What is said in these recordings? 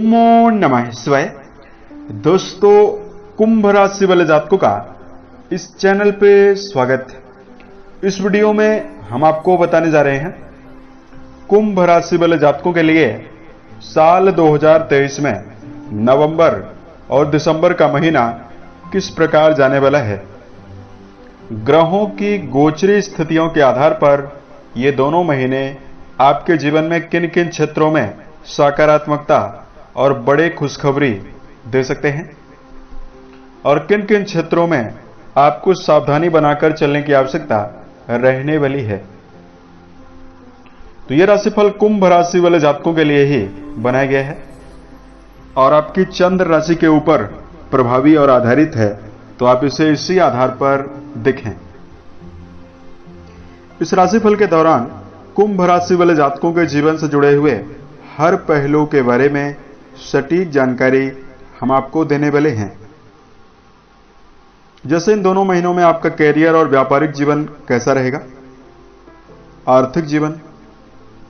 ओम नमः शिवाय। दोस्तों, कुंभ राशि वाले जातकों का इस चैनल पे स्वागत है। इस वीडियो में हम आपको बताने जा रहे हैं कुंभ राशि वाले जातकों के लिए साल 2023 में नवंबर और दिसंबर का महीना किस प्रकार जाने वाला है। ग्रहों की गोचरी स्थितियों के आधार पर ये दोनों महीने आपके जीवन में किन किन क्षेत्रों में सकारात्मकता और बड़े खुशखबरी दे सकते हैं और किन किन क्षेत्रों में आपको सावधानी बनाकर चलने की आवश्यकता रहने वाली है। तो यह राशिफल कुंभ राशि वाले जातकों के लिए ही बनाया गया है और आपकी चंद्र राशि के ऊपर प्रभावी और आधारित है, तो आप इसे इसी आधार पर देखें। इस राशिफल के दौरान कुंभ राशि वाले जातकों के जीवन से जुड़े हुए हर पहलू के बारे में सटीक जानकारी हम आपको देने वाले हैं। जैसे इन दोनों महीनों में आपका कैरियर और व्यापारिक जीवन कैसा रहेगा, आर्थिक जीवन,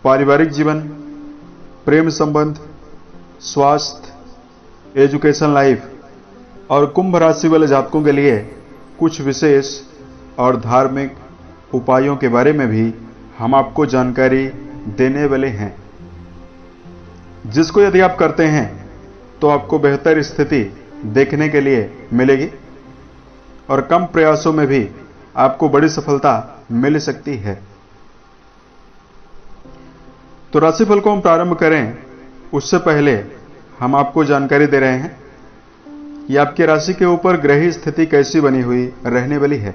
पारिवारिक जीवन, प्रेम संबंध, स्वास्थ्य, एजुकेशन लाइफ और कुंभ राशि वाले जातकों के लिए कुछ विशेष और धार्मिक उपायों के बारे में भी हम आपको जानकारी देने वाले हैं, जिसको यदि आप करते हैं तो आपको बेहतर स्थिति देखने के लिए मिलेगी और कम प्रयासों में भी आपको बड़ी सफलता मिल सकती है। तो राशिफल को हम प्रारंभ करें उससे पहले हम आपको जानकारी दे रहे हैं कि आपकी राशि के ऊपर ग्रही स्थिति कैसी बनी हुई रहने वाली है।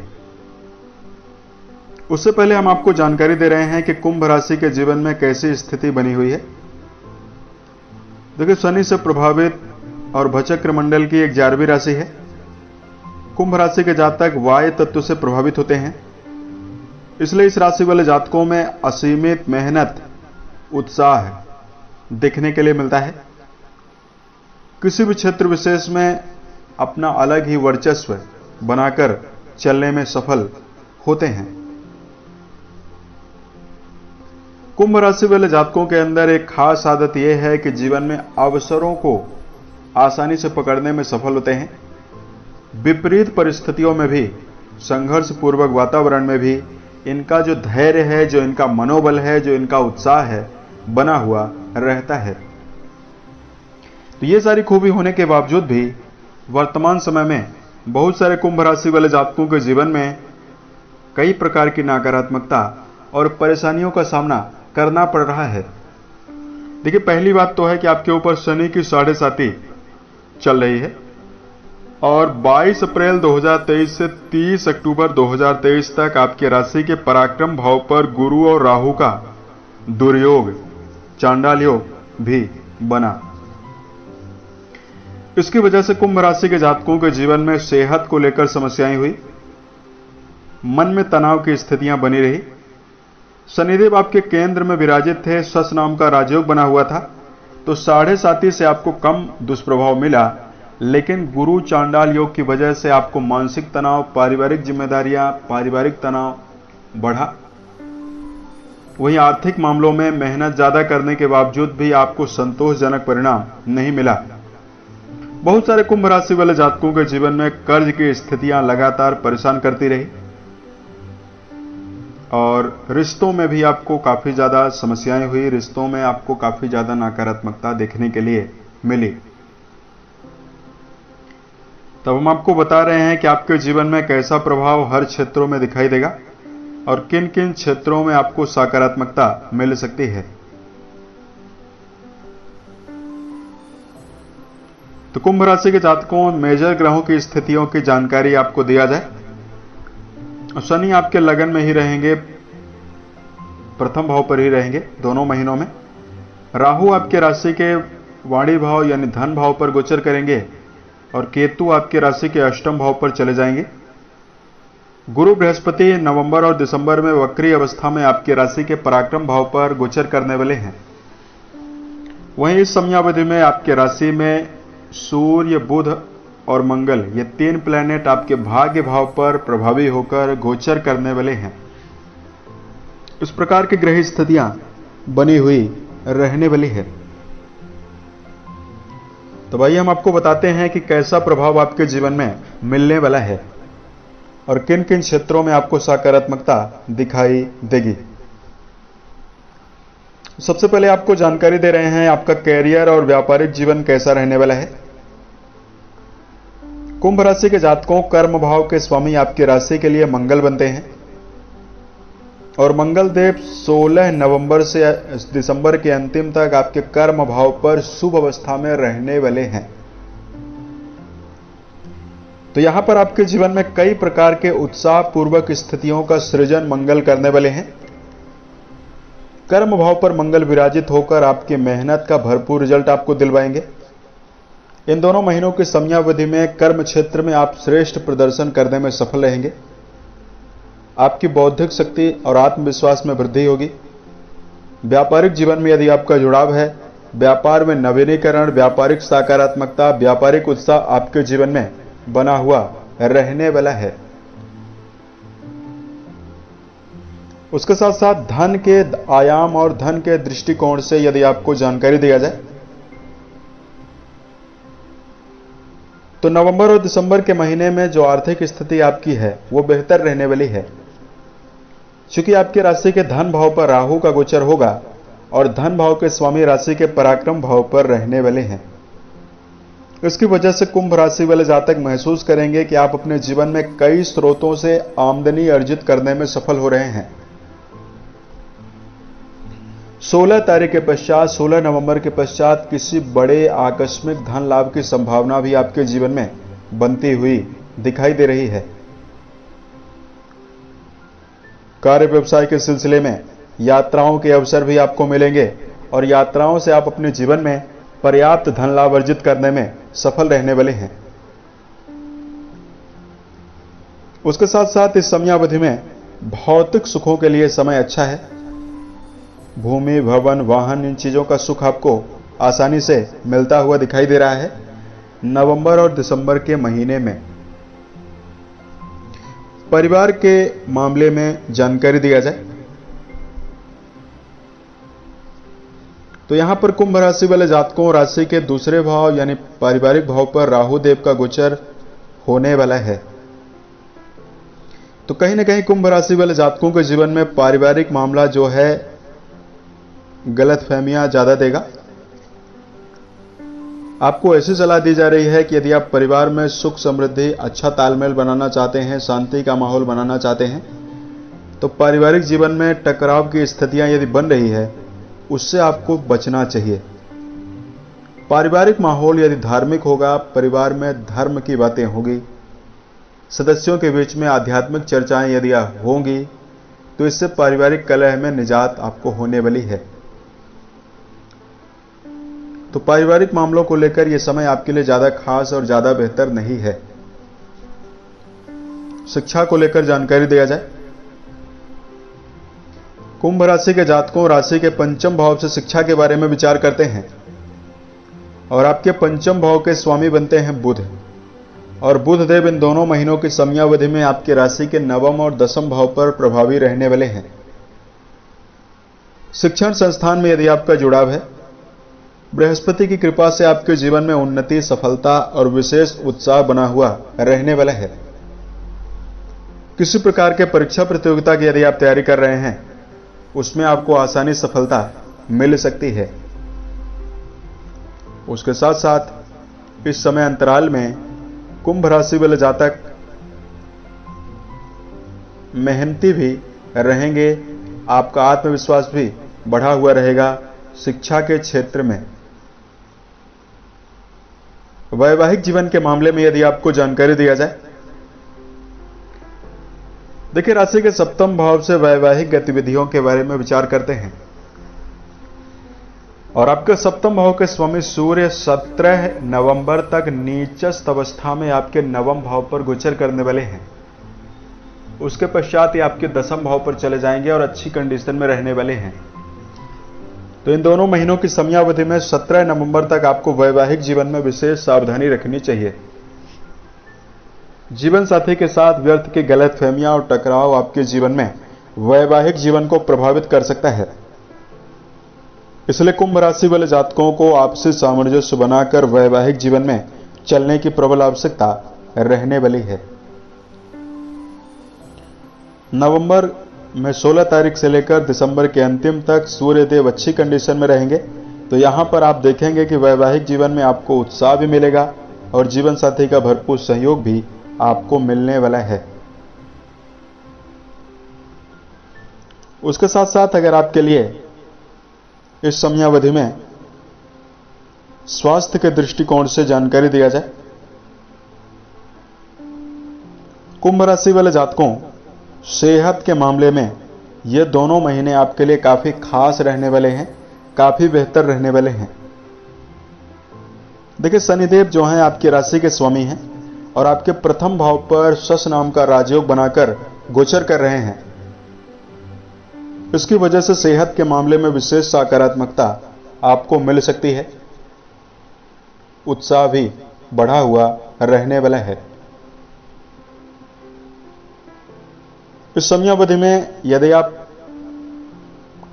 उससे पहले हम आपको जानकारी दे रहे हैं कि कुंभ राशि के जीवन में कैसी स्थिति बनी हुई है। देखिए, शनि से प्रभावित और भचक्र मंडल की एक 11वीं राशि है। कुंभ राशि के जातक वायु तत्व से प्रभावित होते हैं, इसलिए इस राशि वाले जातकों में असीमित मेहनत, उत्साह देखने के लिए मिलता है। किसी भी क्षेत्र विशेष में अपना अलग ही वर्चस्व बनाकर चलने में सफल होते हैं। कुंभ राशि वाले जातकों के अंदर एक खास आदत यह है कि जीवन में अवसरों को आसानी से पकड़ने में सफल होते हैं। विपरीत परिस्थितियों में भी, संघर्ष पूर्वक वातावरण में भी इनका जो धैर्य है, जो इनका मनोबल है, जो इनका उत्साह है, बना हुआ रहता है। तो ये सारी खूबी होने के बावजूद भी वर्तमान समय में बहुत सारे कुंभ राशि वाले जातकों के जीवन में कई प्रकार की नकारात्मकता और परेशानियों का सामना करना पड़ रहा है। देखिए, पहली बात तो है कि आपके ऊपर शनि की 7.5 चल रही है और 22 अप्रैल 2023 से 30 अक्टूबर 2023 तक आपके राशि के पराक्रम भाव पर गुरु और राहु का दुर्योग, चांडाल योग भी बना। इसकी वजह से कुंभ राशि के जातकों के जीवन में सेहत को लेकर समस्याएं हुई, मन में तनाव की स्थितियां बनी रही। शनिदेव आपके केंद्र में विराजित थे, शश नाम का राजयोग बना हुआ था, तो 7.5 से आपको कम दुष्प्रभाव मिला, लेकिन गुरु चांडाल योग की वजह से आपको मानसिक तनाव, पारिवारिक जिम्मेदारियां, पारिवारिक तनाव बढ़ा। वहीं आर्थिक मामलों में मेहनत ज्यादा करने के बावजूद भी आपको संतोषजनक परिणाम नहीं मिला। बहुत सारे कुंभ राशि वाले जातकों के जीवन में कर्ज की स्थितियां लगातार परेशान करती रही और रिश्तों में भी आपको काफी ज्यादा समस्याएं हुई। रिश्तों में आपको काफी ज्यादा नकारात्मकता देखने के लिए मिली। तब हम आपको बता रहे हैं कि आपके जीवन में कैसा प्रभाव हर क्षेत्रों में दिखाई देगा और किन किन क्षेत्रों में आपको सकारात्मकता मिल सकती है। तो कुंभ राशि के जातकों, मेजर ग्रहों की स्थितियों की जानकारी आपको दिया जाए। शनि आपके लगन में ही रहेंगे, प्रथम भाव पर ही रहेंगे दोनों महीनों में। राहु आपके राशि के वाणी भाव यानी धन भाव पर गोचर करेंगे और केतु आपके राशि के अष्टम भाव पर चले जाएंगे। गुरु बृहस्पति नवंबर और दिसंबर में वक्री अवस्था में आपकी राशि के पराक्रम भाव पर गोचर करने वाले हैं। वहीं इस समयावधि में आपके राशि में सूर्य, बुध और मंगल, ये 3 प्लैनेट आपके भाग्य भाव पर प्रभावी होकर गोचर करने वाले हैं। इस प्रकार की ग्रह स्थितियां बनी हुई रहने वाली है। तो भाई हम आपको बताते हैं कि कैसा प्रभाव आपके जीवन में मिलने वाला है और किन किन क्षेत्रों में आपको सकारात्मकता दिखाई देगी। सबसे पहले आपको जानकारी दे रहे हैं आपका कैरियर और व्यापारिक जीवन कैसा रहने वाला है। कुंभ राशि के जातकों, कर्म भाव के स्वामी आपकी राशि के लिए मंगल बनते हैं और मंगल देव 16 नवंबर से दिसंबर के अंतिम तक आपके कर्म भाव पर शुभ अवस्था में रहने वाले हैं। तो यहां पर आपके जीवन में कई प्रकार के उत्साह पूर्वक स्थितियों का सृजन मंगल करने वाले हैं। कर्म भाव पर मंगल विराजित होकर आपकी मेहनत का भरपूर रिजल्ट आपको दिलवाएंगे। इन दोनों महीनों की समयावधि में कर्म क्षेत्र में आप श्रेष्ठ प्रदर्शन करने में सफल रहेंगे। आपकी बौद्धिक शक्ति और आत्मविश्वास में वृद्धि होगी। व्यापारिक जीवन में यदि आपका जुड़ाव है, व्यापार में नवीनीकरण, व्यापारिक सकारात्मकता, व्यापारिक उत्साह आपके जीवन में बना हुआ रहने वाला है। उसके साथ साथ धन के आयाम और धन के दृष्टिकोण से यदि आपको जानकारी दिया जाए तो नवंबर और दिसंबर के महीने में जो आर्थिक स्थिति आपकी है वो बेहतर रहने वाली है। चूंकि आपकी राशि के धन भाव पर राहु का गोचर होगा और धन भाव के स्वामी राशि के पराक्रम भाव पर रहने वाले हैं। इसकी वजह से कुंभ राशि वाले जातक महसूस करेंगे कि आप अपने जीवन में कई स्रोतों से आमदनी अर्जित करने में सफल हो रहे हैं। 16 तारीख के पश्चात, 16 नवंबर के पश्चात किसी बड़े आकस्मिक धन लाभ की संभावना भी आपके जीवन में बनती हुई दिखाई दे रही है। कार्य व्यवसाय के सिलसिले में यात्राओं के अवसर भी आपको मिलेंगे और यात्राओं से आप अपने जीवन में पर्याप्त धन लाभ अर्जित करने में सफल रहने वाले हैं। उसके साथ साथ इस समयावधि में भौतिक सुखों के लिए समय अच्छा है। भूमि, भवन, वाहन, इन चीजों का सुख आपको आसानी से मिलता हुआ दिखाई दे रहा है नवंबर और दिसंबर के महीने में। परिवार के मामले में जानकारी दिया जाए तो यहां पर कुंभ राशि वाले जातकों, राशि के दूसरे भाव यानी पारिवारिक भाव पर राहु देव का गोचर होने वाला है। तो कहीं ना कहीं कुंभ राशि वाले जातकों के जीवन में पारिवारिक मामला जो है गलतफहमियां ज्यादा देगा। आपको ऐसी सलाह दी जा रही है कि यदि आप परिवार में सुख समृद्धि, अच्छा तालमेल बनाना चाहते हैं, शांति का माहौल बनाना चाहते हैं, तो पारिवारिक जीवन में टकराव की स्थितियां यदि बन रही है उससे आपको बचना चाहिए। पारिवारिक माहौल यदि धार्मिक होगा, परिवार में धर्म की बातें होगी, सदस्यों के बीच में आध्यात्मिक चर्चाएं यदि होंगी तो इससे पारिवारिक कलह में निजात आपको होने वाली है। तो पारिवारिक मामलों को लेकर यह समय आपके लिए ज्यादा खास और ज्यादा बेहतर नहीं है। शिक्षा को लेकर जानकारी दिया जाए, कुंभ राशि के जातकों राशि के पंचम भाव से शिक्षा के बारे में विचार करते हैं और आपके पंचम भाव के स्वामी बनते हैं बुध, और बुध देव इन दोनों महीनों की समयावधि में आपकी राशि के नवम और दसम भाव पर प्रभावी रहने वाले हैं। शिक्षण संस्थान में यदि आपका जुड़ाव है, बृहस्पति की कृपा से आपके जीवन में उन्नति, सफलता और विशेष उत्साह बना हुआ रहने वाला है। किसी प्रकार के परीक्षा प्रतियोगिता की यदि आप तैयारी कर रहे हैं उसमें आपको आसानी सफलता मिल सकती है। उसके साथ साथ इस समय अंतराल में कुंभ राशि वाले जातक मेहनती भी रहेंगे, आपका आत्मविश्वास भी बढ़ा हुआ रहेगा। शिक्षा के क्षेत्र में, वैवाहिक जीवन के मामले में यदि आपको जानकारी दिया जाए, देखिए राशि के सप्तम भाव से वैवाहिक गतिविधियों के बारे में विचार करते हैं और आपके सप्तम भाव के स्वामी सूर्य 17 नवंबर तक नीचस्थ अवस्था में आपके नवम भाव पर गोचर करने वाले हैं। उसके पश्चात ये आपके दसम भाव पर चले जाएंगे और अच्छी कंडीशन में रहने वाले हैं। तो इन दोनों महीनों की समयावधि में 17 नवंबर तक आपको वैवाहिक जीवन में विशेष सावधानी रखनी चाहिए। जीवन साथी के साथ व्यर्थ की गलतफहमियां और टकराव आपके जीवन में वैवाहिक जीवन को प्रभावित कर सकता है। इसलिए कुंभ राशि वाले जातकों को आपसी सामंजस्य बनाकर वैवाहिक जीवन में चलने की प्रबल आवश्यकता रहने वाली है। नवंबर में 16 तारीख से लेकर दिसंबर के अंतिम तक सूर्य देव अच्छी कंडीशन में रहेंगे, तो यहां पर आप देखेंगे कि वैवाहिक जीवन में आपको उत्साह भी मिलेगा और जीवन साथी का भरपूर सहयोग भी आपको मिलने वाला है। उसके साथ साथ अगर आपके लिए इस समयावधि में स्वास्थ्य के दृष्टिकोण से जानकारी दिया जाए, कुंभ राशि वाले जातकों सेहत के मामले में ये दोनों महीने आपके लिए काफी खास रहने वाले हैं, काफी बेहतर रहने वाले हैं। देखिए, शनिदेव जो हैं आपकी राशि के स्वामी हैं और आपके प्रथम भाव पर शश नाम का राजयोग बनाकर गोचर कर रहे हैं। इसकी वजह से सेहत के मामले में विशेष सकारात्मकता आपको मिल सकती है, उत्साह भी बढ़ा हुआ रहने वाला है। इस समयावधि में यदि आप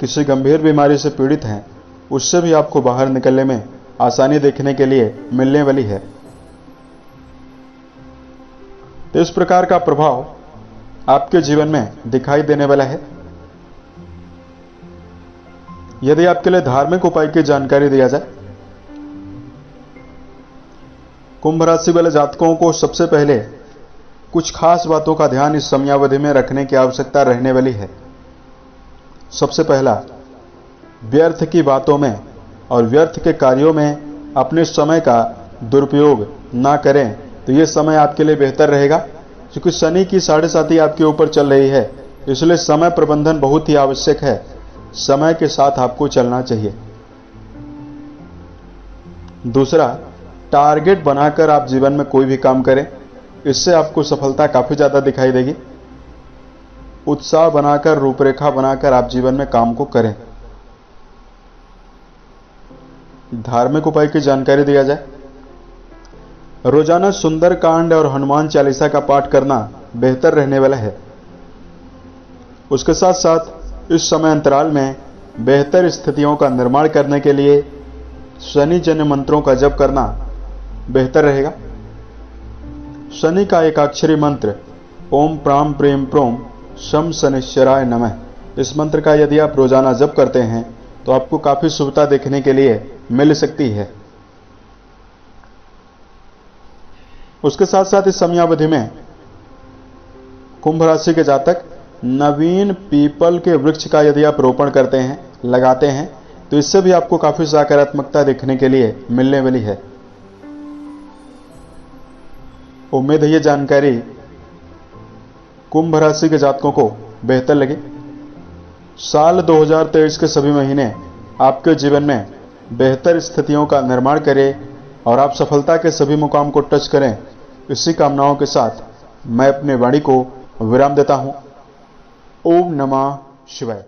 किसी गंभीर बीमारी से पीड़ित हैं, उससे भी आपको बाहर निकलने में आसानी देखने के लिए मिलने वाली है। तो इस प्रकार का प्रभाव आपके जीवन में दिखाई देने वाला है। यदि आपके लिए धार्मिक उपाय की जानकारी दिया जाए, कुंभ राशि वाले जातकों को सबसे पहले कुछ खास बातों का ध्यान इस समयावधि में रखने की आवश्यकता रहने वाली है। सबसे पहला, व्यर्थ की बातों में और व्यर्थ के कार्यों में अपने समय का दुरुपयोग ना करें, तो यह समय आपके लिए बेहतर रहेगा। क्योंकि शनि की 7.5 आपके ऊपर चल रही है, इसलिए समय प्रबंधन बहुत ही आवश्यक है। समय के साथ आपको चलना चाहिए। दूसरा, टारगेट बनाकर आप जीवन में कोई भी काम करें, इससे आपको सफलता काफी ज्यादा दिखाई देगी। उत्साह बनाकर, रूपरेखा बनाकर आप जीवन में काम को करें। धार्मिक उपाय की जानकारी दिया जाए, रोजाना सुंदरकांड और हनुमान चालीसा का पाठ करना बेहतर रहने वाला है। उसके साथ साथ इस समय अंतराल में बेहतर स्थितियों का निर्माण करने के लिए शनि जन्य मंत्रों का जप करना बेहतर रहेगा। शनि का एकाक्षरी मंत्र ओम प्राम प्रेम प्रोम शम शनिश्चराय नमः, इस मंत्र का यदि आप रोजाना जप करते हैं तो आपको काफी शुभता देखने के लिए मिल सकती है। उसके साथ साथ इस समयावधि में कुंभ राशि के जातक नवीन पीपल के वृक्ष का यदि आप रोपण करते हैं, लगाते हैं, तो इससे भी आपको काफी सकारात्मकता देखने के लिए मिलने वाली है। उम्मीद है ये जानकारी कुंभ राशि के जातकों को बेहतर लगे। साल 2023 के सभी महीने आपके जीवन में बेहतर स्थितियों का निर्माण करें और आप सफलता के सभी मुकाम को टच करें, इसी कामनाओं के साथ मैं अपने वाणी को विराम देता हूं। ओम नमः शिवाय।